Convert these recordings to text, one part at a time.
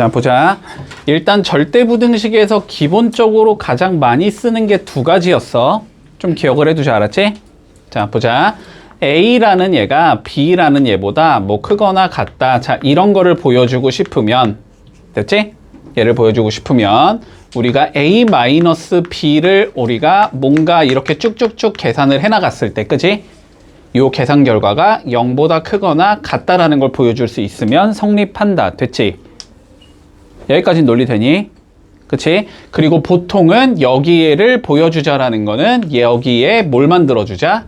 자, 보자. 일단 절대부등식에서 기본적으로 가장 많이 쓰는 게 두 가지였어. 좀 기억을 해두자, 알았지? 자, 보자. A라는 얘가 B라는 얘보다 뭐 크거나 같다. 자, 이런 거를 보여주고 싶으면, 됐지? 얘를 보여주고 싶으면 우리가 A-B를 우리가 뭔가 이렇게 쭉쭉쭉 계산을 해나갔을 때, 그지? 요 계산 결과가 0보다 크거나 같다라는 걸 보여줄 수 있으면 성립한다. 됐지? 여기까지 논리 되니? 그치? 그리고 보통은 여기를 보여주자라는 거는 여기에 뭘 만들어주자?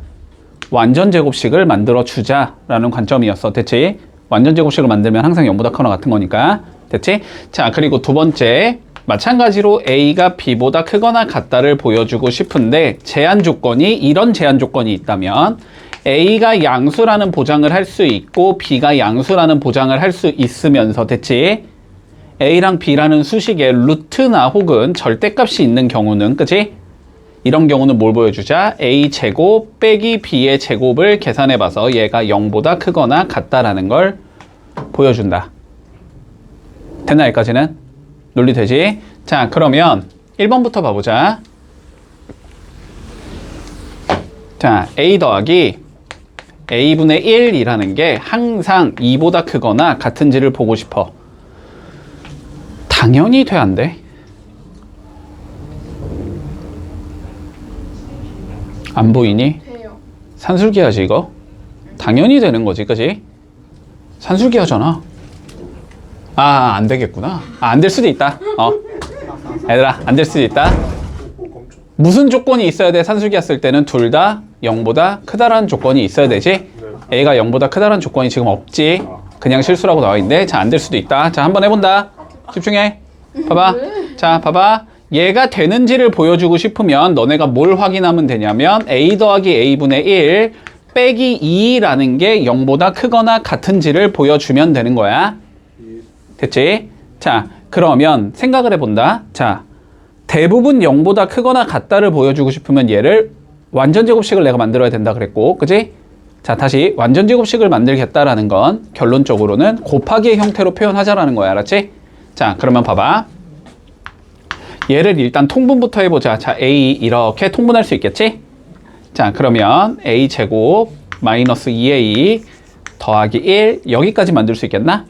완전 제곱식을 만들어주자 라는 관점이었어. 됐지? 완전 제곱식을 만들면 항상 0보다 크거나 같은 거니까. 됐지? 자, 그리고 두 번째. 마찬가지로 A가 B보다 크거나 같다를 보여주고 싶은데 제한 조건이 이런 제한 조건이 있다면 A가 양수라는 보장을 할 수 있고 B가 양수라는 보장을 할 수 있으면서, 됐지? A랑 B라는 수식에 루트나 혹은 절대값이 있는 경우는, 그치? 이런 경우는 뭘 보여주자? A제곱 빼기 B의 제곱을 계산해봐서 얘가 0보다 크거나 같다라는 걸 보여준다. 됐나, 여기까지는? 논리되지? 자, 그러면 1번부터 봐보자. 자, A 더하기 A분의 1이라는 게 항상 2보다 크거나 같은지를 보고 싶어. 당연히 돼, 안 돼? 안 보이니? 돼요. 산술기하지, 이거? 당연히 되는 거지, 그지? 산술기하잖아. 아, 안 되겠구나. 아, 안 될 수도 있다. 얘들아, 안 될 수도 있다. 무슨 조건이 있어야 돼? 산술기하 쓸 때는 둘 다 0보다 크다라는 조건이 있어야 되지? A가 0보다 크다라는 조건이 지금 없지? 그냥 실수라고 나와 있는데, 자, 안 될 수도 있다. 자, 한번 해본다. 집중해. 봐봐. 자, 봐봐. 얘가 되는지를 보여주고 싶으면 너네가 뭘 확인하면 되냐면 A 더하기 A분의 1 빼기 2라는 게 0보다 크거나 같은지를 보여주면 되는 거야. 됐지? 자, 그러면 생각을 해본다. 자, 대부분 0보다 크거나 같다를 보여주고 싶으면 얘를 완전 제곱식을 내가 만들어야 된다 그랬고, 그지? 자, 다시 완전 제곱식을 만들겠다라는 건 결론적으로는 곱하기의 형태로 표현하자라는 거야. 알았지? 자, 그러면 봐봐. 얘를 일단 통분부터 해보자. 자, A 이렇게 통분할 수 있겠지? 자, 그러면 A 제곱 마이너스 2A 더하기 1 여기까지 만들 수 있겠나?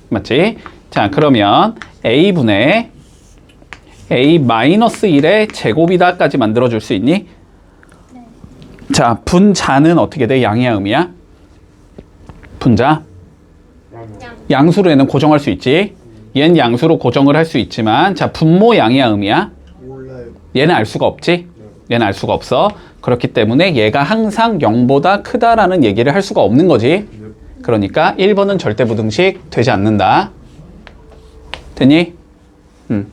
맞지? 자, 그러면 A분의 A 마이너스 1의 제곱이다까지 만들어줄 수 있니? 자, 분자는 어떻게 돼? 양이야, 음이야? 분자? 양수로 얘는 고정할 수 있지? 얘는 양수로 고정을 할 수 있지만, 자, 분모 양이야, 음이야? 몰라요. 얘는 알 수가 없지? 얘는 알 수가 없어. 그렇기 때문에 얘가 항상 0보다 크다라는 얘기를 할 수가 없는 거지. 그러니까 1번은 절대부등식 되지 않는다. 됐니?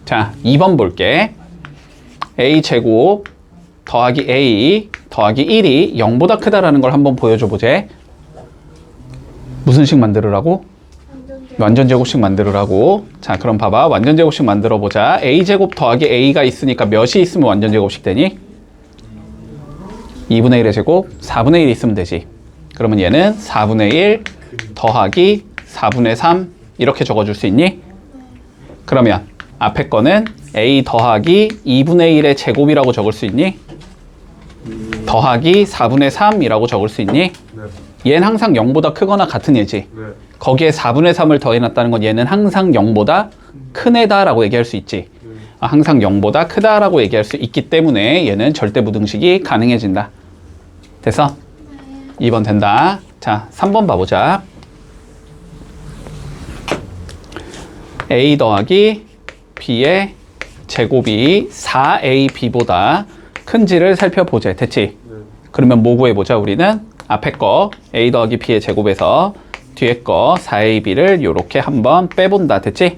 자, 2번 볼게. A제곱 더하기 A 더하기 1이 0보다 크다라는 걸 한번 보여줘 보제. 무슨 식 만들으라고? 완전 제곱식 만들으라고. 자, 그럼 봐봐. 완전 제곱식 만들어 보자. A제곱 더하기 A가 있으니까 몇이 있으면 완전 제곱식 되니? 2분의 1의 제곱 4분의 1 있으면 되지. 그러면 얘는 4분의 1 더하기 4분의 3 이렇게 적어줄 수 있니? 그러면 앞에 거는 A 더하기 2분의 1의 제곱이라고 적을 수 있니? 더하기 4분의 3이라고 적을 수 있니? 얘는 항상 0보다 크거나 같은 얘지. 거기에 4분의 3을 더해놨다는 건 얘는 항상 0보다 큰 애다라고 얘기할 수 있지. 항상 0보다 크다라고 얘기할 수 있기 때문에 얘는 절대부등식이 가능해진다. 됐어? 2번 된다. 자, 3번 봐보자. A 더하기 B의 제곱이 4AB보다 큰지를 살펴보자. 됐지? 그러면 뭐 구해보자, 우리는? 앞에 거 A 더하기 B의 제곱에서 뒤에 거 4AB를 이렇게 한번 빼본다. 됐지?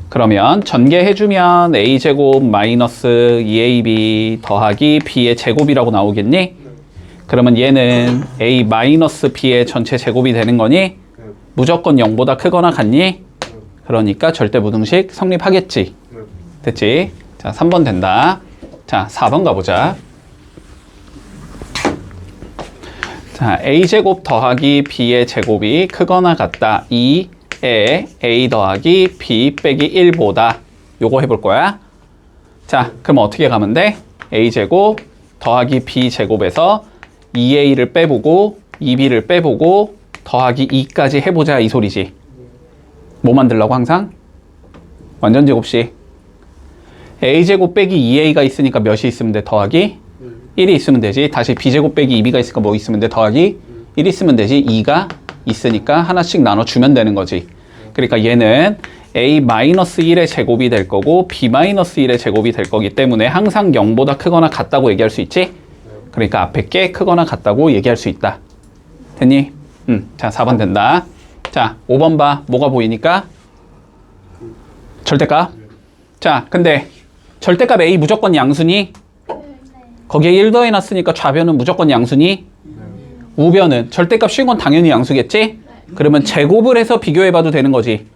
그러면 전개해주면 A제곱 마이너스 2AB 더하기 B의 제곱이라고 나오겠니? 그러면 얘는 A 마이너스 B의 전체 제곱이 되는 거니? 무조건 0보다 크거나 같니? 그러니까 절대부등식 성립하겠지. 됐지? 자, 3번 된다. 자, 4번 가보자. 자, A제곱 더하기 B의 제곱이 크거나 같다. 2 에 a 더하기 b 빼기 1보다 요거 해볼 거야. 자, 그럼 어떻게 가면 돼? a제곱 더하기 b제곱에서 2a를 빼보고 2b를 빼보고 더하기 2까지 해보자 이 소리지. 뭐 만들라고 항상? 완전 제곱식. a제곱 빼기 2a가 있으니까 몇이 있으면 돼? 더하기 1이 있으면 되지. 다시 b제곱 빼기 2b가 있으니까 뭐 있으면 돼? 더하기 1 있으면 되지. 2가 있으니까 하나씩 나눠주면 되는 거지. 그러니까 얘는 a-1의 제곱이 될 거고 b-1의 제곱이 될 거기 때문에 항상 0보다 크거나 같다고 얘기할 수 있지? 그러니까 앞에 게 크거나 같다고 얘기할 수 있다. 됐니? 자, 4번 된다. 자, 5번 봐. 뭐가 보이니까? 절대값. 자, 근데 절대값 a 무조건 양수니? 거기에 1 더해놨으니까 좌변은 무조건 양수니? 우변은 절대값 쉬운 건 당연히 양수겠지? 그러면 제곱을 해서 비교해봐도 되는 거지.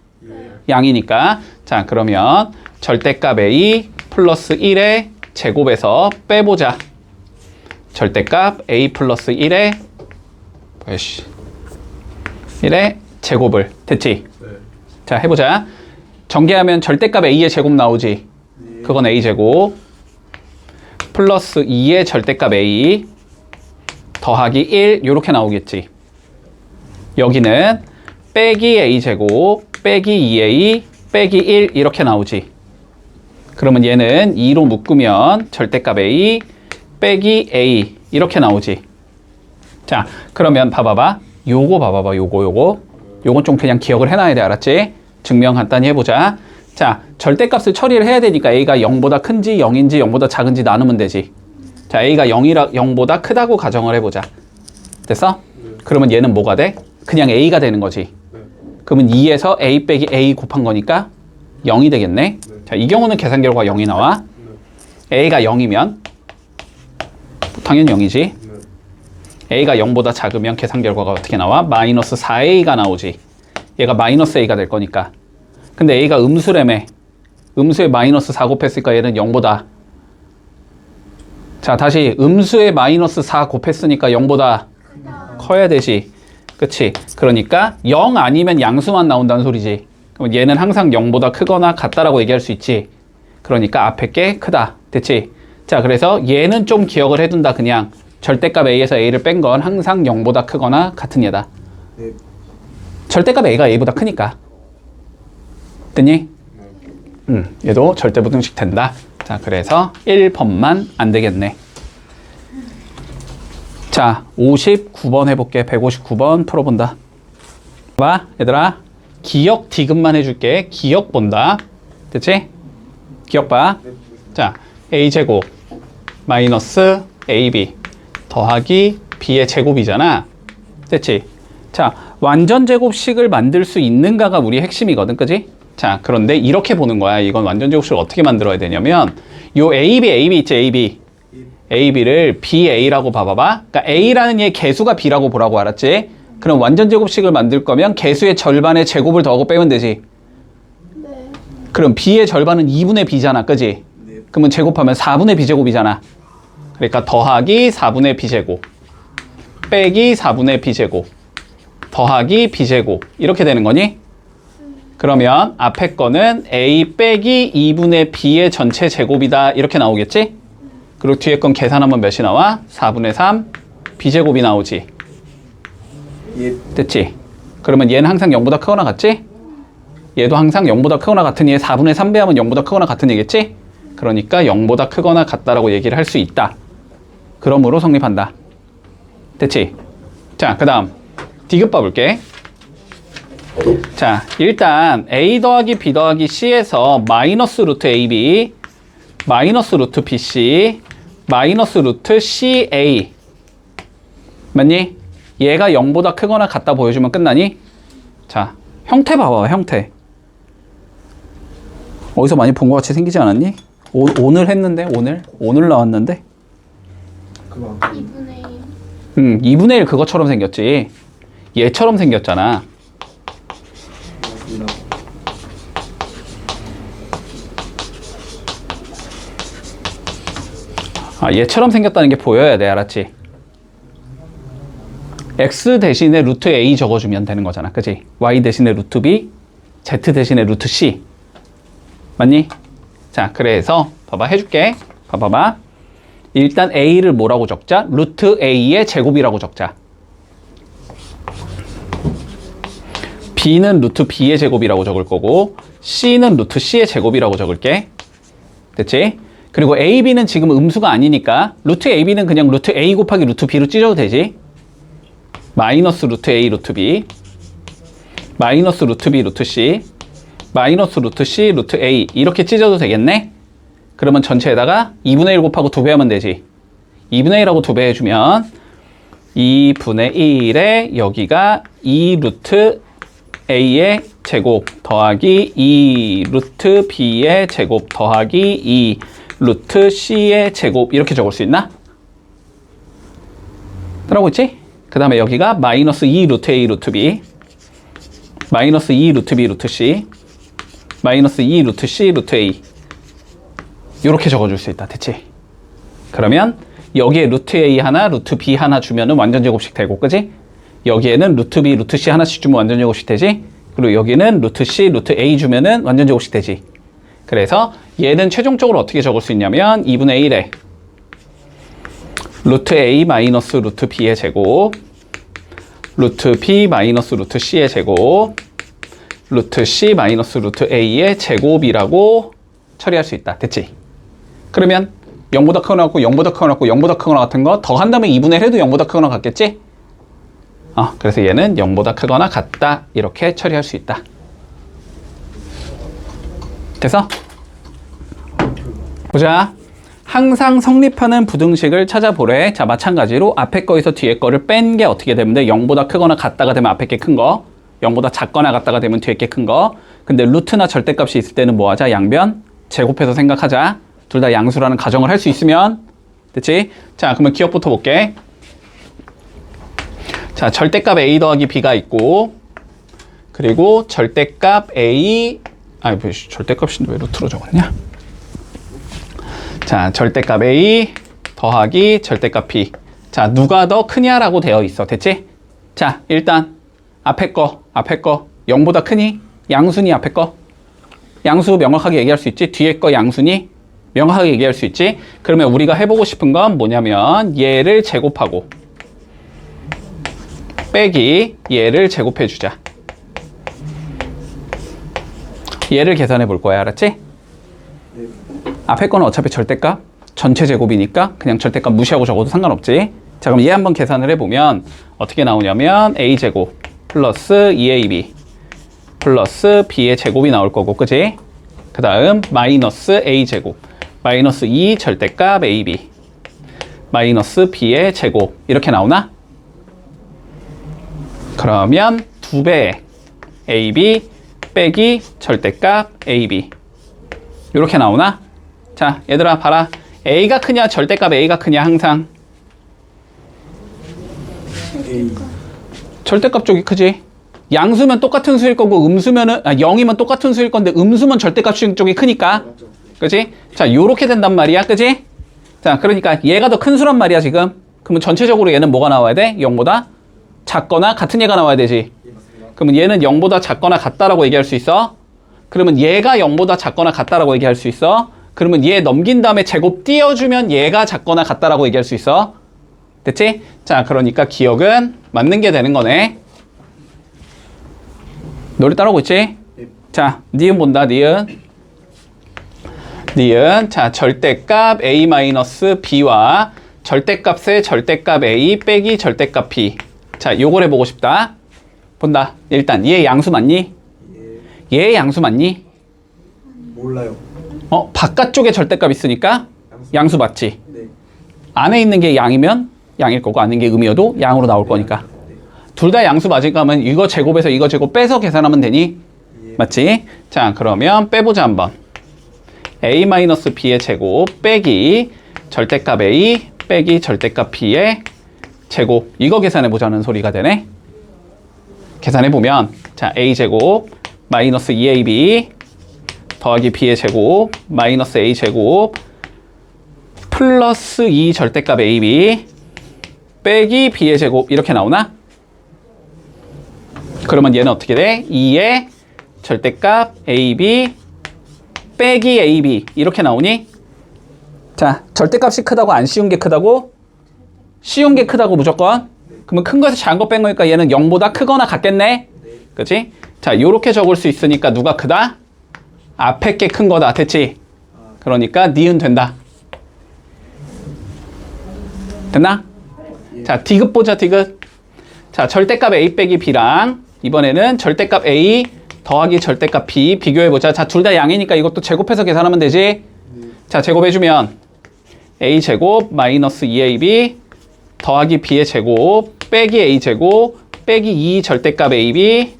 양이니까. 자, 그러면 절대값 a 플러스 1의 제곱에서 빼보자. 절대값 a 플러스 1의 1의 제곱을. 됐지? 자, 해보자. 전개하면 절대값 a의 제곱 나오지. 그건 a 제곱 플러스 2의 절대값 a 더하기 1 요렇게 나오겠지. 여기는 빼기 a 제곱 빼기 2a 빼기 1 이렇게 나오지. 그러면 얘는 2로 묶으면 절대값 a 빼기 a 이렇게 나오지. 자, 그러면 봐봐봐. 요거 봐봐봐. 요건 좀 그냥 기억을 해놔야 돼. 알았지? 증명 간단히 해보자. 자, 절대값을 처리를 해야 되니까 a가 0보다 큰지 0인지 0보다 작은지 나누면 되지. 자, a가 0보다 크다고 가정을 해보자. 됐어? 그러면 얘는 뭐가 돼? 그냥 a가 되는 거지. 그러면 2에서 a 빼기 a 곱한 거니까 0이 되겠네. 자, 이 경우는 계산 결과가 0이 나와. a가 0이면 당연히 0이지. a가 0보다 작으면 계산 결과가 어떻게 나와? 마이너스 4a가 나오지. 얘가 마이너스 a가 될 거니까. 근데 a가 음수라며. 음수에 마이너스 4 곱했으니까 얘는 0보다. 자, 다시 음수에 마이너스 4 곱했으니까 0보다 커야 되지. 그치? 그러니까 0 아니면 양수만 나온다는 소리지. 그럼 얘는 항상 0보다 크거나 같다라고 얘기할 수 있지. 그러니까 앞에 게 크다. 됐지? 자, 그래서 얘는 좀 기억을 해둔다. 그냥 절대값 a에서 a를 뺀 건 항상 0보다 크거나 같은 얘다. 절대값 a가 a보다 크니까. 됐니? 얘도 절대부등식 된다. 자, 그래서 1번만 안 되겠네. 자, 59번 해볼게. 159번 풀어본다. 봐, 얘들아. 기억 디귿만 해줄게. 기억 본다. 됐지? 기억 봐. 자, a제곱 마이너스 ab 더하기 b의 제곱이잖아. 됐지? 자, 완전 제곱식을 만들 수 있는가가 우리 핵심이거든. 그지? 자, 그런데 이렇게 보는 거야. 이건 완전 제곱식을 어떻게 만들어야 되냐면 요 AB 있지? AB를 BA라고 봐봐봐. 그러니까 A라는 얘 개수가 B라고 보라고. 알았지? 그럼 완전 제곱식을 만들 거면 개수의 절반의 제곱을 더하고 빼면 되지. 네. 그럼 B의 절반은 2분의 B잖아. 그지? 그러면 제곱하면 4분의 B제곱이잖아. 그러니까 더하기 4분의 B제곱 빼기 4분의 B제곱 더하기 B제곱 이렇게 되는 거니? 그러면 앞에 거는 A 빼기 2분의 B의 전체 제곱이다 이렇게 나오겠지? 그리고 뒤에 건 계산하면 몇이 나와? 4분의 3 B제곱이 나오지. 됐지? 그러면 얘는 항상 0보다 크거나 같지? 얘도 항상 0보다 크거나 같은 얘 4분의 3 배하면 0보다 크거나 같은 얘겠지? 그러니까 0보다 크거나 같다라고 얘기를 할 수 있다. 그러므로 성립한다. 됐지? 자, 그 다음 디귿 봐볼게. 자, 일단 A 더하기 B 더하기 C에서 마이너스 루트 AB 마이너스 루트 BC 마이너스 루트 CA 맞니? 얘가 0보다 크거나 같다 보여주면 끝나니? 자, 형태 봐봐. 형태 어디서 많이 본 것 같이 생기지 않았니? 오늘 했는데 오늘 나왔는데 2분의 1. 2분의 1 그것처럼 생겼지. 얘처럼 생겼잖아. 아, 얘처럼 생겼다는 게 보여야 돼. 알았지? x 대신에 루트 a 적어주면 되는 거잖아. 그치? y 대신에 루트 b, Z 대신에 루트 C. 맞니? 자, 그래서 봐봐, 해줄게. 봐봐. 일단 A를 뭐라고 적자? 루트 A의 제곱이라고 적자. B는 루트 B의 제곱이라고 적을 거고 C는 루트 C의 제곱이라고 적을게. 됐지? 그리고 A, B는 지금 음수가 아니니까 루트 A, B는 그냥 루트 A 곱하기 루트 B로 찢어도 되지. 마이너스 루트 A, 루트 B 마이너스 루트 B, 루트 C 마이너스 루트 C, 루트 A 이렇게 찢어도 되겠네? 그러면 전체에다가 2분의 1 곱하고 2배 하면 되지. 2분의 1하고 2배 해주면 2분의 1에 여기가 2 루트 A의 제곱 더하기 2 루트 B의 제곱 더하기 2 루트 C의 제곱 이렇게 적을 수 있나? 따라오고 있지? 그 다음에 여기가 마이너스 2 루트 A 루트 B 마이너스 2 루트 B 루트 C 마이너스 2 루트 C 루트 A 이렇게 적어줄 수 있다. 됐지? 그러면 여기에 루트 A 하나 루트 B 하나 주면은 완전 제곱식 되고 그지? 여기에는 루트 B 루트 C 하나씩 주면 완전 제곱식 되지? 그리고 여기는 루트 C 루트 A 주면은 완전 제곱식 되지? 그래서 얘는 최종적으로 어떻게 적을 수 있냐면 2분의 1에 루트 A 마이너스 루트 B의 제곱 루트 B 마이너스 루트 C의 제곱 루트 C 마이너스 루트 A의 제곱이라고 처리할 수 있다. 됐지? 그러면 0보다 크거나 같고 0보다 크거나 같고 0보다 크거나 같은 거 더 한 다음에 2분의 1 해도 0보다 크거나 같겠지? 그래서 얘는 0보다 크거나 같다. 이렇게 처리할 수 있다. 됐어? 보자. 항상 성립하는 부등식을 찾아보래. 자, 마찬가지로 앞에 거에서 뒤에 거를 뺀 게 어떻게 되면 돼? 0보다 크거나 같다가 되면 앞에 게 큰 거. 0보다 작거나 같다가 되면 뒤에 게 큰 거. 근데 루트나 절대값이 있을 때는 뭐 하자? 양변 제곱해서 생각하자. 둘 다 양수라는 가정을 할 수 있으면. 됐지? 자, 그러면 기억부터 볼게. 자, 절대값 A 더하기 B가 있고 그리고 절대값 A 절대값인데 왜 루트로 적었냐? 자, 절대값 A 더하기 절대값 B. 자, 누가 더 크냐라고 되어 있어. 됐지? 자, 일단 앞에 거 0보다 크니? 양수니 앞에 거? 양수 명확하게 얘기할 수 있지? 뒤에 거 양수니? 명확하게 얘기할 수 있지? 그러면 우리가 해보고 싶은 건 뭐냐면 얘를 제곱하고 빼기 얘를 제곱해 주자. 얘를 계산해 볼 거야. 알았지? 앞에 거는 어차피 절대값 전체 제곱이니까 그냥 절대값 무시하고 적어도 상관없지. 자, 그럼 얘 한번 계산을 해보면 어떻게 나오냐면 A제곱 플러스 2AB 플러스 B의 제곱이 나올 거고 그치? 그 다음 마이너스 A제곱 마이너스 2 절대값 AB 마이너스 B의 제곱 이렇게 나오나? 그러면 2배 AB 빼기 절대값 AB 이렇게 나오나? 자, 얘들아 봐라. A가 크냐 절대값 A가 크냐 항상? 절대값 쪽이 크지. 양수면 똑같은 수일 거고 음수면은 0이면 똑같은 수일 건데 음수면 절대값 쪽이 크니까. 그치? 자, 요렇게 된단 말이야. 그치? 자, 그러니까 얘가 더 큰 수란 말이야 지금. 그러면 전체적으로 얘는 뭐가 나와야 돼? 0보다 작거나 같은 얘가 나와야 되지. 그러면 얘는 0보다 작거나 같다라고 얘기할 수 있어? 그러면 얘가 0보다 작거나 같다라고 얘기할 수 있어? 그러면 얘 넘긴 다음에 제곱 띄워주면 얘가 작거나 같다라고 얘기할 수 있어? 됐지? 자, 그러니까 기억은 맞는 게 되는 거네. 노래 따라오고 있지? 자, 니은 본다, 니은. 자, 절대값 A-B와 절대값의 절대값 A 빼기 절대값 B. 자, 요걸 해보고 싶다. 본다. 일단 얘 양수 맞니? 얘 양수 맞니? 몰라요. 바깥쪽에 절대값 있으니까 양수 맞지? 네. 안에 있는 게 양이면 양일 거고 안에 있는 게 음이어도 양으로 나올 거니까. 둘 다 양수 맞을까 하면 이거 제곱에서 이거 제곱 빼서 계산하면 되니? 맞지? 자, 그러면 빼보자 한번. A-B의 제곱 빼기 절대값 A 빼기 절대값 B의 제곱. 이거 계산해보자는 소리가 되네. 계산해보면 자, A제곱 마이너스 2AB 더하기 B의 제곱 마이너스 A제곱 플러스 2 절대값 AB 빼기 B의 제곱 이렇게 나오나? 그러면 얘는 어떻게 돼? 2의 절대값 AB 빼기 AB 이렇게 나오니? 자, 절대값이 크다고 안 쉬운 게 크다고? 쉬운 게 크다고 무조건? 그러면 큰 거에서 작은 거 뺀 거니까 얘는 0보다 크거나 같겠네? 그치? 자, 요렇게 적을 수 있으니까 누가 크다? 앞에 게 큰 거다. 됐지? 그러니까 니은 된다. 됐나? 자, 디귿 보자, 디귿. 자, 절대값 A 빼기 B랑 이번에는 절대값 A 더하기 절대값 B 비교해보자. 자, 둘 다 양이니까 이것도 제곱해서 계산하면 되지? 자, 제곱해주면 A제곱 마이너스 2AB 더하기 B의 제곱 빼기 A제곱 빼기 2 절대값 AB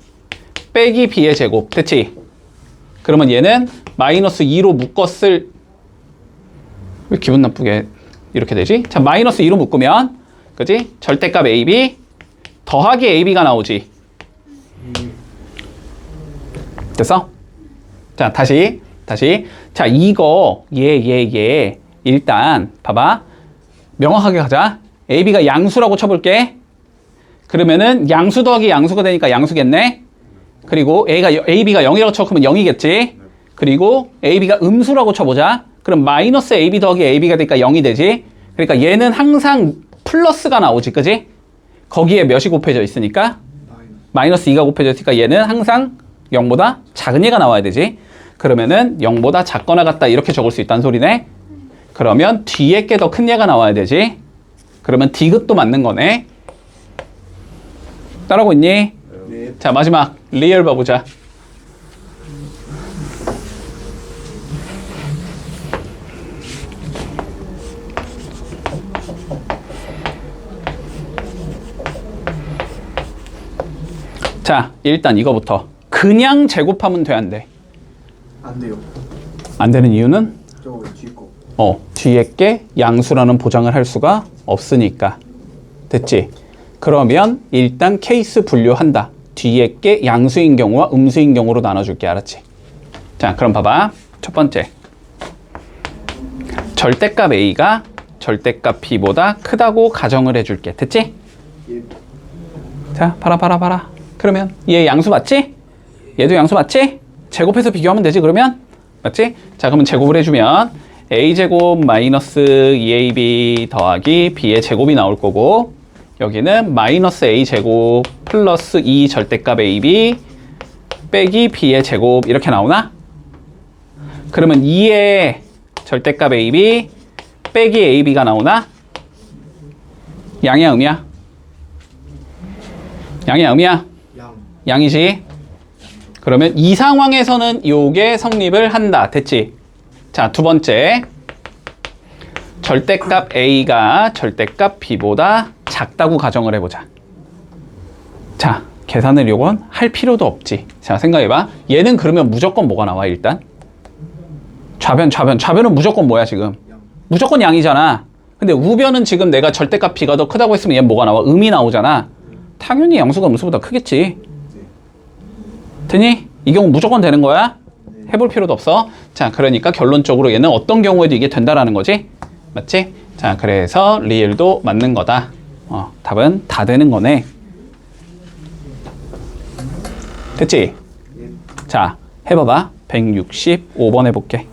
빼기 B의 제곱. 됐지? 그러면 얘는 마이너스 2로 묶었을 왜 기분 나쁘게 이렇게 되지? 자, 마이너스 2로 묶으면 그지? 절대값 AB 더하기 AB가 나오지. 됐어? 자, 다시. 자, 이거 얘 일단 봐봐. 명확하게 가자. AB가 양수라고 쳐볼게. 그러면은 양수 더하기 양수가 되니까 양수겠네. 그리고 AB가 0이라고 쳐보면 0이겠지. 그리고 AB가 음수라고 쳐보자. 그럼 마이너스 AB 더하기 AB가 되니까 0이 되지. 그러니까 얘는 항상 플러스가 나오지, 그지? 거기에 몇이 곱해져 있으니까 마이너스 2가 곱해져 있으니까 얘는 항상 0보다 작은 얘가 나와야 되지. 그러면은 0보다 작거나 같다 이렇게 적을 수 있다는 소리네. 그러면 뒤에 게 더 큰 얘가 나와야 되지. 그러면 디귿도 맞는 거네. 따라오고 있니? 네. 자, 마지막 리얼 봐보자. 자, 일단 이거부터 그냥 제곱하면 돼, 안 돼? 안 돼요. 안 되는 이유는? 저거 뒤에 거. 뒤에 게 양수라는 보장을 할 수가 없으니까. 됐지? 그러면 일단 케이스 분류한다. 뒤에 게 양수인 경우와 음수인 경우로 나눠줄게. 알았지? 자, 그럼 봐봐. 첫 번째. 절대값 A가 절대값 B보다 크다고 가정을 해줄게. 됐지? 예. 자, 봐라. 그러면 얘 양수 맞지? 얘도 양수 맞지? 제곱해서 비교하면 되지, 그러면? 맞지? 자, 그러면 제곱을 해주면 A제곱 마이너스 2AB 더하기 B의 제곱이 나올 거고, 여기는 마이너스 A제곱 플러스 2 절대값 AB 빼기 B의 제곱 이렇게 나오나? 그러면 2의 절대값 AB 빼기 AB가 나오나? 양이야, 음이야? 양이야, 음이야? 양. 양이지? 그러면 이 상황에서는 요게 성립을 한다. 됐지? 자, 두 번째. 절대값 A가 절대값 B보다 작다고 가정을 해보자. 자, 계산을 요건 할 필요도 없지. 자, 생각해봐. 얘는 그러면 무조건 뭐가 나와, 일단? 좌변은 무조건 뭐야, 지금? 무조건 양이잖아. 근데 우변은 지금 내가 절대값 B가 더 크다고 했으면 얘는 뭐가 나와? 음이 나오잖아. 당연히 양수가 음수보다 크겠지. 되니? 이 경우 무조건 되는 거야? 해볼 필요도 없어. 자, 그러니까 결론적으로 얘는 어떤 경우에도 이게 된다라는 거지? 맞지? 자, 그래서 리을도 맞는 거다. 답은 다 되는 거네. 됐지? 자, 해봐봐. 165번 해볼게.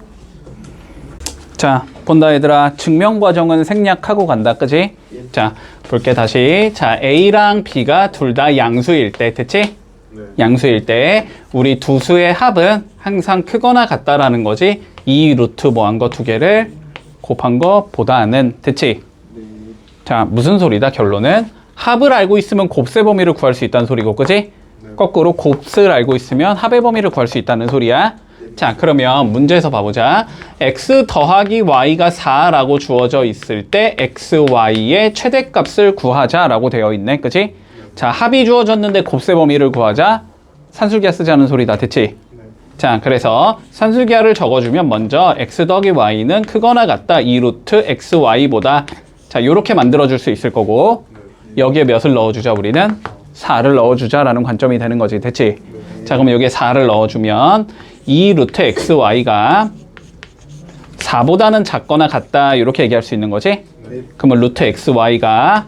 자, 본다 얘들아. 증명 과정은 생략하고 간다. 그지? 자, 볼게 다시. 자, A랑 B가 둘 다 양수일 때. 됐지? 네. 양수일 때 우리 두 수의 합은 항상 크거나 같다라는 거지. 2 루트 뭐한 거 두 개를 곱한 거보다는. 됐지? 네. 자, 무슨 소리다? 결론은 합을 알고 있으면 곱셈 범위를 구할 수 있다는 소리고, 그지? 네. 거꾸로 곱을 알고 있으면 합의 범위를 구할 수 있다는 소리야. 자, 그러면 문제에서 봐보자. x 더하기 y가 4라고 주어져 있을 때 xy의 최대값을 구하자라고 되어 있네. 그치? 자, 합이 주어졌는데 곱셈 범위를 구하자. 산술기하 쓰지 않은 소리다. 됐지? 네. 자, 그래서 산술기하를 적어주면 먼저 x 더하기 y는 크거나 같다. 2 루트 xy보다. 자, 요렇게 만들어줄 수 있을 거고, 여기에 몇을 넣어주자, 우리는? 4를 넣어주자라는 관점이 되는 거지. 됐지? 자, 그럼 여기에 4를 넣어주면 2 루트 xy가 4보다는 작거나 같다. 이렇게 얘기할 수 있는 거지? 네. 그러면 루트 xy가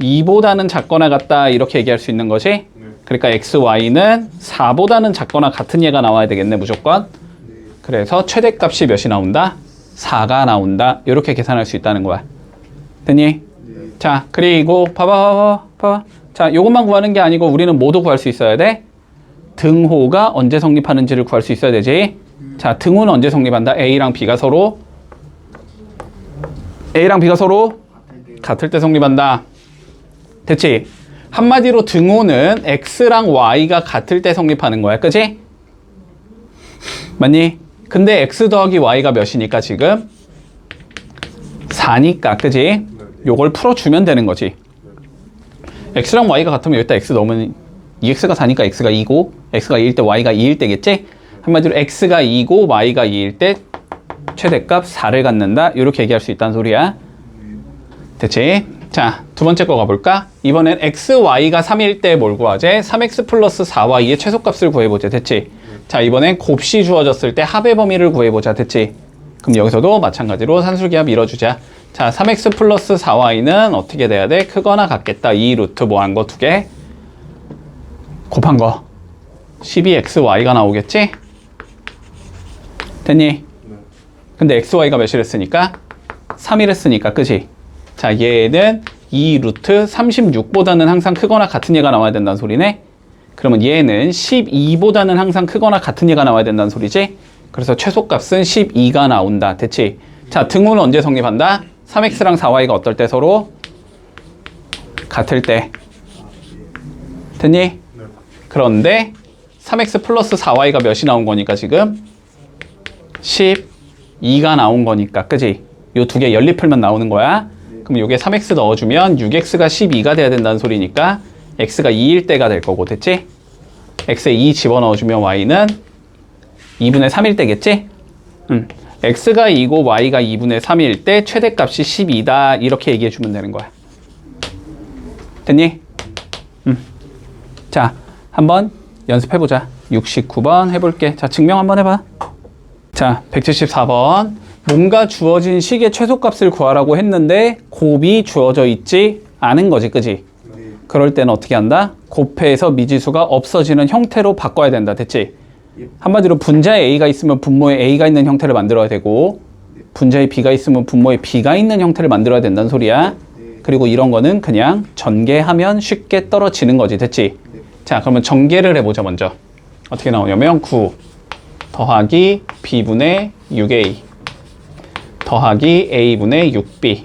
2보다는 작거나 같다. 이렇게 얘기할 수 있는 거지? 네. 그러니까 xy는 4보다는 작거나 같은 얘가 나와야 되겠네, 무조건. 그래서 최대값이 몇이 나온다? 4가 나온다. 이렇게 계산할 수 있다는 거야. 됐니? 자, 그리고 봐봐. 자, 요것만 구하는 게 아니고 우리는 뭐도 구할 수 있어야 돼? 등호가 언제 성립하는지를 구할 수 있어야 되지. 자, 등호는 언제 성립한다? A랑 B가 서로 같을 때 성립한다. 됐지? 한마디로 등호는 X랑 Y가 같을 때 성립하는 거야. 그치? 맞니? 근데 X 더하기 Y가 몇이니까 지금? 4니까. 그치? 요걸 풀어주면 되는 거지. X랑 Y가 같으면 여기다 X 넣으면 2X가 4니까 X가 2고 X가 2일 때 Y가 2일 때겠지? 한마디로 X가 2고 Y가 2일 때 최대값 4를 갖는다. 이렇게 얘기할 수 있다는 소리야. 됐지? 자, 두 번째 거 가볼까? 이번엔 X, Y가 3일 때 뭘 구하지? 3X 플러스 4Y의 최소값을 구해보자. 됐지? 자, 이번엔 곱시 주어졌을 때 합의 범위를 구해보자. 됐지? 그럼 여기서도 마찬가지로 산술기하 밀어주자. 자, 3x 플러스 4y는 어떻게 돼야 돼? 크거나 같겠다. 2 루트 뭐 한 거 두 개 곱한 거 12xy가 나오겠지? 됐니? 근데 xy가 몇이랬으니까? 3이랬으니까, 그지? 자, 얘는 2 루트 36보다는 항상 크거나 같은 얘가 나와야 된다는 소리네? 그러면 얘는 12보다는 항상 크거나 같은 얘가 나와야 된다는 소리지? 그래서 최소값은 12가 나온다. 됐지? 자, 등호는 언제 성립한다? 3x랑 4y가 어떨 때 서로? 같을 때. 됐니? 그런데 3x 플러스 4y가 몇이 나온 거니까 지금? 12가 나온 거니까. 그지? 요 두 개 연립 풀면 나오는 거야. 그럼 요게 3x 넣어주면 6x가 12가 돼야 된다는 소리니까 x가 2일 때가 될 거고. 됐지? x에 2 집어넣어주면 y는 2분의 3일 때겠지? x가 2고 y가 2분의 3일 때 최대값이 12다. 이렇게 얘기해주면 되는 거야. 됐니? 자, 한번 연습해보자. 69번 해볼게. 자, 증명 한번 해봐. 자, 174번. 뭔가 주어진 식의 최소값을 구하라고 했는데 곱이 주어져 있지 않은 거지. 그지? 그럴 때는 어떻게 한다? 곱해서 미지수가 없어지는 형태로 바꿔야 된다. 됐지? 한마디로 분자에 A가 있으면 분모에 A가 있는 형태를 만들어야 되고 분자에 B가 있으면 분모에 B가 있는 형태를 만들어야 된다는 소리야. 그리고 이런 거는 그냥 전개하면 쉽게 떨어지는 거지. 됐지? 자, 그러면 전개를 해보자. 먼저 어떻게 나오냐면 9 더하기 B분의 6A 더하기 A분의 6B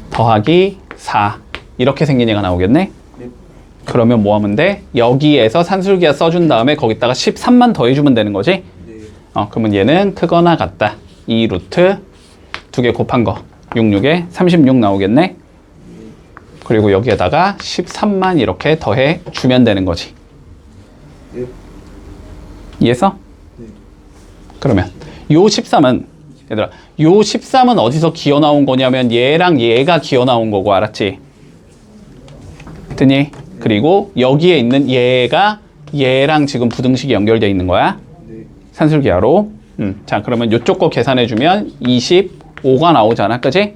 더하기 4 이렇게 생긴 얘가 나오겠네? 그러면 뭐 하면 돼? 여기에서 산술기하 써준 다음에 거기다가 13만 더해주면 되는 거지? 그러면 얘는 크거나 같다. 2 루트 두 개 곱한 거 66에 36 나오겠네? 그리고 여기에다가 13만 이렇게 더해주면 되는 거지. 이해했어? 그러면 요 13은 얘들아, 요 13은 어디서 기어 나온 거냐면 얘랑 얘가 기어 나온 거고, 알았지? 됐니? 그리고 여기에 있는 얘가 얘랑 지금 부등식이 연결되어 있는 거야. 산술기하로. 자, 그러면 이쪽 거 계산해주면 25가 나오잖아. 그지?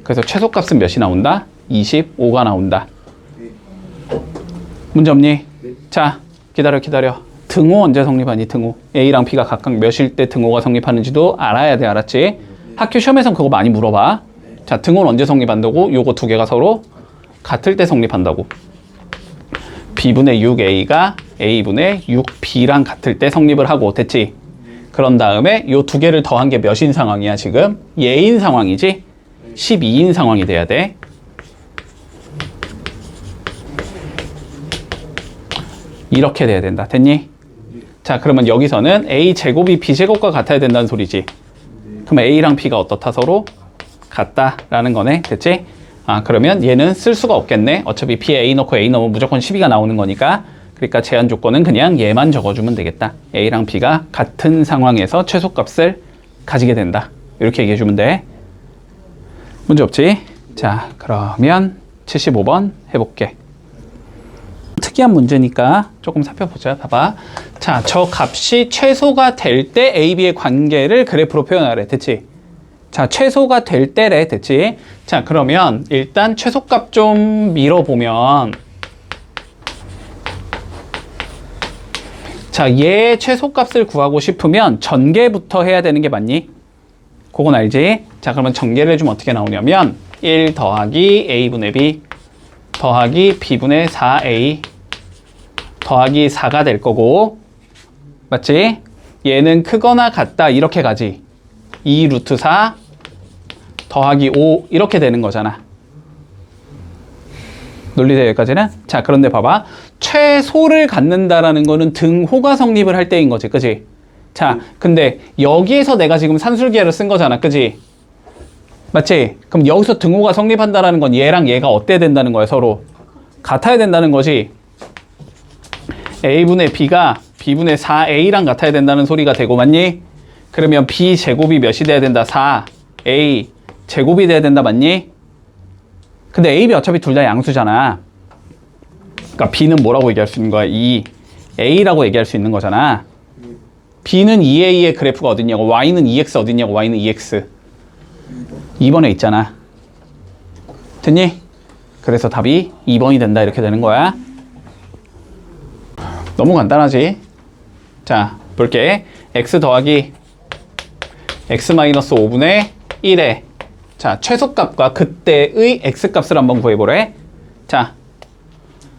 그래서 최소값은 몇이 나온다? 25가 나온다. 문제 없니? 자, 기다려. 등호 언제 성립하니? 등호. A랑 B가 각각 몇일 때 등호가 성립하는지도 알아야 돼. 알았지? 학교 시험에선 그거 많이 물어봐. 자, 등호는 언제 성립한다고? 요거 두 개가 서로 같을 때 성립한다고. B분의 6A가 A분의 6B랑 같을 때 성립을 하고. 됐지? 그런 다음에 요 두 개를 더한 게 몇인 상황이야 지금? 얘인 상황이지? 12인 상황이 돼야 돼. 이렇게 돼야 된다. 됐니? 자, 그러면 여기서는 A제곱이 B제곱과 같아야 된다는 소리지. 그럼 A랑 B가 어떻다? 서로 같다라는 거네. 됐지? 아, 그러면 얘는 쓸 수가 없겠네. 어차피 B에 A 넣고 A 넣으면 무조건 12가 나오는 거니까. 그러니까 제한 조건은 그냥 얘만 적어주면 되겠다. A랑 B가 같은 상황에서 최소값을 가지게 된다. 이렇게 얘기해주면 돼. 문제 없지? 자, 그러면 75번 해볼게. 특이한 문제니까 조금 살펴보자. 봐봐. 자, 저 값이 최소가 될 때 A, B의 관계를 그래프로 표현하래. 됐지? 자, 최소가 될 때래. 됐지? 자, 그러면 일단 최소값 좀 밀어보면 자, 얘의 최소값을 구하고 싶으면 전개부터 해야 되는 게 맞니? 그건 알지? 자, 그러면 전개를 해주면 어떻게 나오냐면 1 더하기 a분의 b 더하기 b분의 4a 더하기 4가 될 거고, 맞지? 얘는 크거나 같다 이렇게 가지. 2 루트 4 더하기 5 이렇게 되는 거잖아. 논리대 여기까지는? 자, 그런데 봐봐. 최소를 갖는다라는 거는 등호가 성립을 할 때인 거지, 그지? 자, 근데 여기에서 내가 지금 산술기하를 쓴 거잖아, 그지? 맞지? 그럼 여기서 등호가 성립한다라는 건 얘랑 얘가 어때야 된다는 거야, 서로? 같아야 된다는 거지. a분의 b가 b분의 4a랑 같아야 된다는 소리가 되고, 맞니? 그러면 b 제곱이 몇이 돼야 된다? 4a 제곱이 돼야 된다, 맞니? 근데 a, b 어차피 둘 다 양수잖아. 그러니까 b는 뭐라고 얘기할 수 있는 거야? 2a라고 얘기할 수 있는 거잖아. b는 2a의 그래프가 어딨냐고, y는 2x 어딨냐고, y는 2x 2번에 있잖아. 됐니? 그래서 답이 2번이 된다 이렇게 되는 거야. 너무 간단하지? 자, 볼게. x 더하기 x 마이너스 5분의 1에 자, 최소값과 그때의 x값을 한번 구해보래. 자,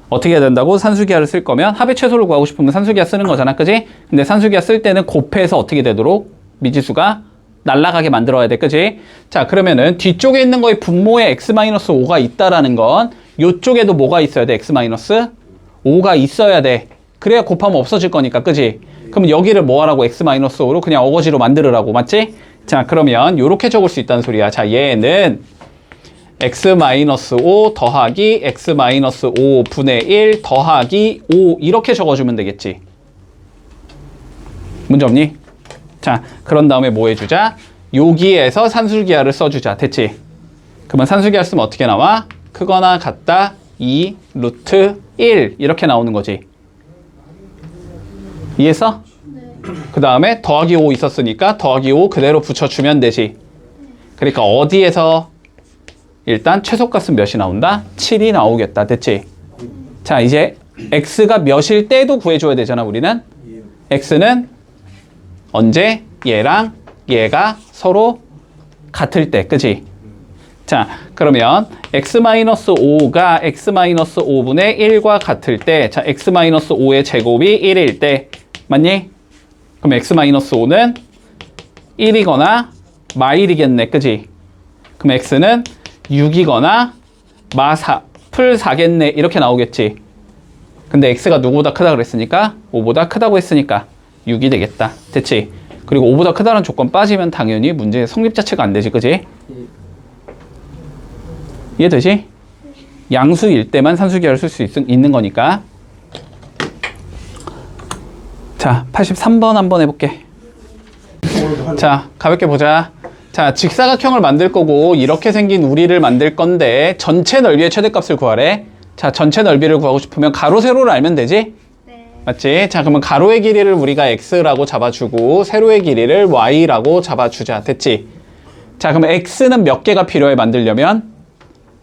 어떻게 해야 된다고? 산수기하를 쓸 거면 합의 최소를 구하고 싶으면 산수기하 쓰는 거잖아, 그지? 근데 산수기하 쓸 때는 곱해서 어떻게 되도록 미지수가 날아가게 만들어야 돼, 그지? 자, 그러면은 뒤쪽에 있는 거의 분모에 x-5가 있다라는 건 요쪽에도 뭐가 있어야 돼? x-5가 있어야 돼. 그래야 곱하면 없어질 거니까, 그지? 그럼 여기를 뭐 하라고? x-5로 그냥 어거지로 만들으라고, 맞지? 자, 그러면 요렇게 적을 수 있다는 소리야. 자, 얘는 x-5 더하기 x-5분의 1 더하기 5 이렇게 적어주면 되겠지. 문제 없니? 자, 그런 다음에 뭐 해주자? 여기에서 산술기하를 써주자. 됐지? 그러면 산술기하 쓰면 어떻게 나와? 크거나 같다 2 루트 1 이렇게 나오는 거지. 이해했어? 그 다음에 더하기 5 있었으니까 더하기 5 그대로 붙여주면 되지. 그러니까 어디에서 일단 최소값은 몇이 나온다? 7이 나오겠다. 됐지? 자, 이제 x가 몇일 때도 구해줘야 되잖아, 우리는. x는 언제? 얘랑 얘가 서로 같을 때, 그지? 자, 그러면 x-5가 x-5분의 1과 같을 때, 자, x-5의 제곱이 1일 때, 맞니? 그럼 x-5는 1이거나 -1이겠네, 그지? 그럼 x는 6이거나 풀 4겠네, 이렇게 나오겠지. 근데 x가 누구보다 크다 그랬으니까 5보다 크다고 했으니까 6이 되겠다. 됐지? 그리고 5보다 크다는 조건 빠지면 당연히 문제의 성립 자체가 안 되지, 그지? 이해되지? 양수일 때만 산수기하를 쓸 수 있는 거니까. 자, 83번 한번 해볼게. 자, 가볍게 보자. 자, 직사각형을 만들 거고 이렇게 생긴 우리를 만들 건데 전체 넓이의 최대값을 구하래. 자, 전체 넓이를 구하고 싶으면 가로, 세로를 알면 되지? 네. 맞지? 자, 그러면 가로의 길이를 우리가 x라고 잡아주고 세로의 길이를 y라고 잡아주자. 됐지? 자, 그러면 x는 몇 개가 필요해 만들려면?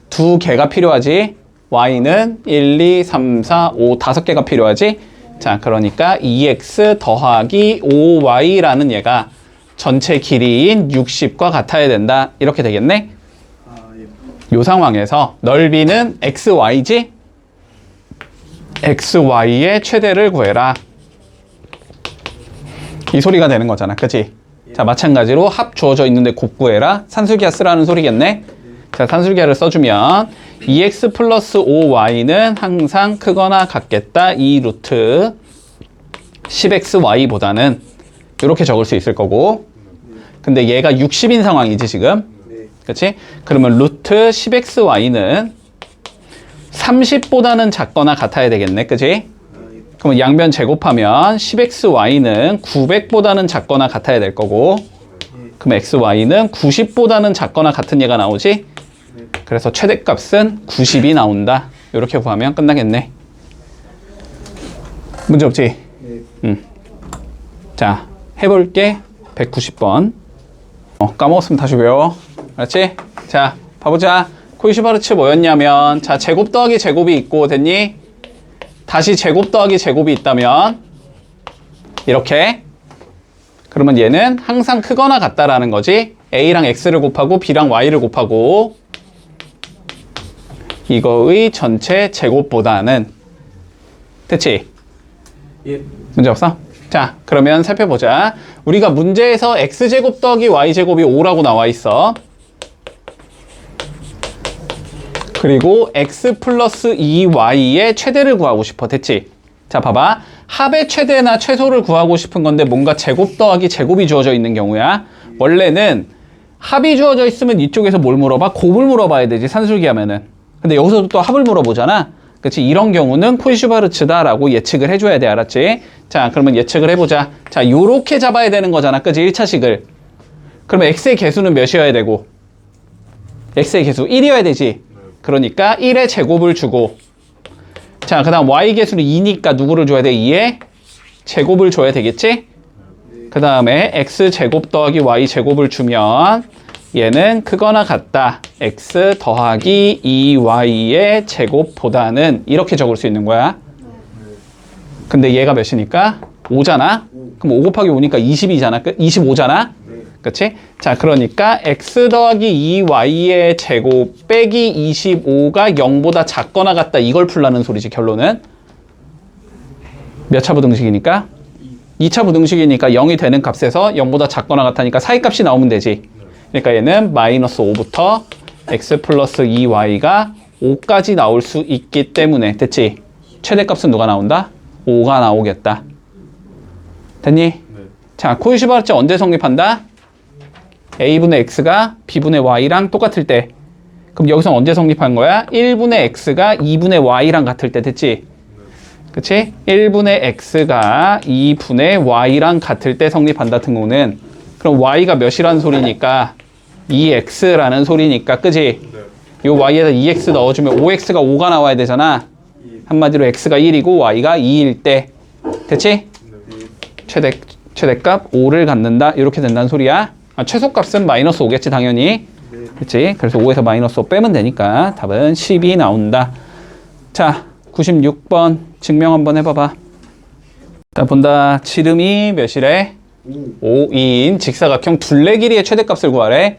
2개가 필요하지. y는 1, 2, 3, 4, 5, 5개가 필요하지. 자, 그러니까 2x 더하기 5y라는 얘가 전체 길이인 60과 같아야 된다. 이렇게 되겠네? 요 상황에서 넓이는 xy지? xy의 최대를 구해라. 이 소리가 되는 거잖아. 그치? 자, 마찬가지로 합 주어져 있는데 곱 구해라. 산술기하 쓰라는 소리겠네? 자, 산술기하를 써주면 2x 플러스 5y는 항상 크거나 같겠다. 2 루트 10xy보다는 이렇게 적을 수 있을 거고, 근데 얘가 60인 상황이지 지금. 그치? 그러면 루트 10xy는 30보다는 작거나 같아야 되겠네. 그치? 그러면 양변 제곱하면 10xy는 900보다는 작거나 같아야 될 거고, 그럼 xy는 90보다는 작거나 같은 얘가 나오지? 그래서 최대값은 90이 나온다. 이렇게 구하면 끝나겠네. 문제 없지? 자, 해볼게. 190번. 까먹었으면 다시 외워. 알았지? 자, 봐보자. 코이슈바르츠 뭐였냐면, 자, 제곱 더하기 제곱이 있고, 됐니? 다시 제곱 더하기 제곱이 있다면, 이렇게. 그러면 얘는 항상 크거나 같다라는 거지. A랑 X를 곱하고 B랑 Y를 곱하고 이거의 전체 제곱보다는. 됐지? 예. 문제 없어? 자, 그러면 살펴보자. 우리가 문제에서 X제곱 더하기 Y제곱이 5라고 나와 있어. 그리고 X 플러스 2Y의 최대를 구하고 싶어. 됐지? 자, 봐봐. 합의 최대나 최소를 구하고 싶은 건데 뭔가 제곱 더하기 제곱이 주어져 있는 경우야. 원래는 합이 주어져 있으면 이쪽에서 뭘 물어봐? 곱을 물어봐야 되지, 산술기 하면은. 근데 여기서도 또 합을 물어보잖아. 그치? 이런 경우는 코이슈바르츠다라고 예측을 해줘야 돼. 알았지? 자, 그러면 예측을 해보자. 자, 요렇게 잡아야 되는 거잖아. 그치? 1차식을. 그러면 X의 개수는 몇이어야 되고? X의 개수 1이어야 되지. 그러니까 1의 제곱을 주고, 자, 그 다음 Y 개수는 2니까 누구를 줘야 돼? 2의 제곱을 줘야 되겠지? 그 다음에 X 제곱 더하기 Y 제곱을 주면 얘는 크거나 같다. X 더하기 2Y의 제곱보다는 이렇게 적을 수 있는 거야. 근데 얘가 몇이니까? 5잖아? 그럼 5 곱하기 5니까 20이잖아. 25잖아? 그치? 자, 그러니까 X 더하기 2Y의 제곱 빼기 25가 0보다 작거나 같다. 이걸 풀라는 소리지, 결론은. 몇 차 부등식이니까? 2차 부등식이니까 0이 되는 값에서 0보다 작거나 같다니까 사이값이 나오면 되지. 그러니까 얘는 마이너스 5부터 X 플러스 2Y가 5까지 나올 수 있기 때문에. 됐지? 최대값은 누가 나온다? 5가 나오겠다. 됐니? 네. 자, 코이슈바르츠 언제 성립한다? A분의 X가 B분의 Y랑 똑같을 때. 그럼 여기서 언제 성립한 거야? 1분의 X가 2분의 Y랑 같을 때. 됐지? 그치? 1분의 X가 2분의 Y랑 같을 때 성립한다, 등호는. 그럼 Y가 몇이라는 소리니까 2X라는 소리니까, 그치? 요 Y에다 2X 넣어주면 5X가 5가 나와야 되잖아. 한마디로 X가 1이고 Y가 2일 때. 됐지? 최대값 5를 갖는다. 이렇게 된다는 소리야. 아, 최소값은 마이너스 5겠지, 당연히. 그치? 그래서 5에서 마이너스 5 빼면 되니까 답은 10이 나온다. 자, 96번 증명 한번 해봐봐. 자, 본다. 지름이 몇이래? 5인 직사각형 둘레 길이의 최대값을 구하래.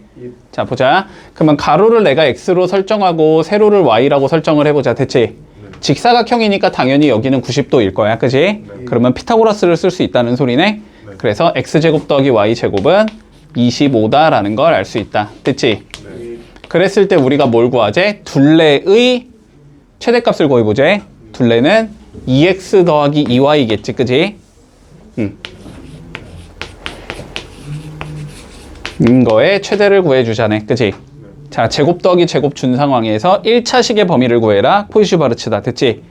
자, 보자. 그러면 가로를 내가 X로 설정하고 세로를 Y라고 설정을 해보자. 됐지? 직사각형이니까 당연히 여기는 90도일 거야. 그치? 그러면 피타고라스를 쓸 수 있다는 소리네. 그래서 X제곱 더하기 Y제곱은 25다라는 걸 알 수 있다. 됐지? 그랬을 때 우리가 뭘 구하지? 둘레의 최대값을 구해보자. 둘레는 2x 더하기 2y겠지, 그지? 이거의 최대를 구해주자네, 그지? 자, 제곱 더하기 제곱 준 상황에서 1차식의 범위를 구해라. 코이슈바르츠다, 됐지?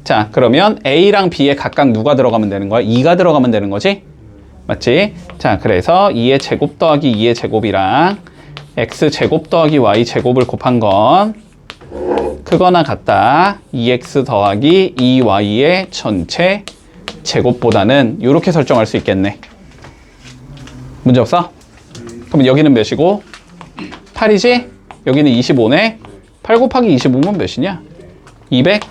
자, 그러면 A랑 B에 각각 누가 들어가면 되는 거야? 2가 들어가면 되는 거지? 맞지? 자, 그래서 2의 제곱 더하기 2의 제곱이랑 x 제곱 더하기 y 제곱을 곱한 건 크거나 같다. 2x 더하기 2y의 전체 제곱보다는 이렇게 설정할 수 있겠네. 문제 없어? 그럼 여기는 몇이고? 8이지? 여기는 25네? 8 곱하기 25면 몇이냐? 200?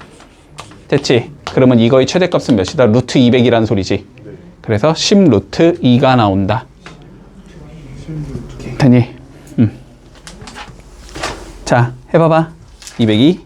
됐지? 그러면 이거의 최대값은 몇이다? 루트 200이라는 소리지. 그래서 10 루트 2가 나온다. 되니? 자, 해봐봐. 202.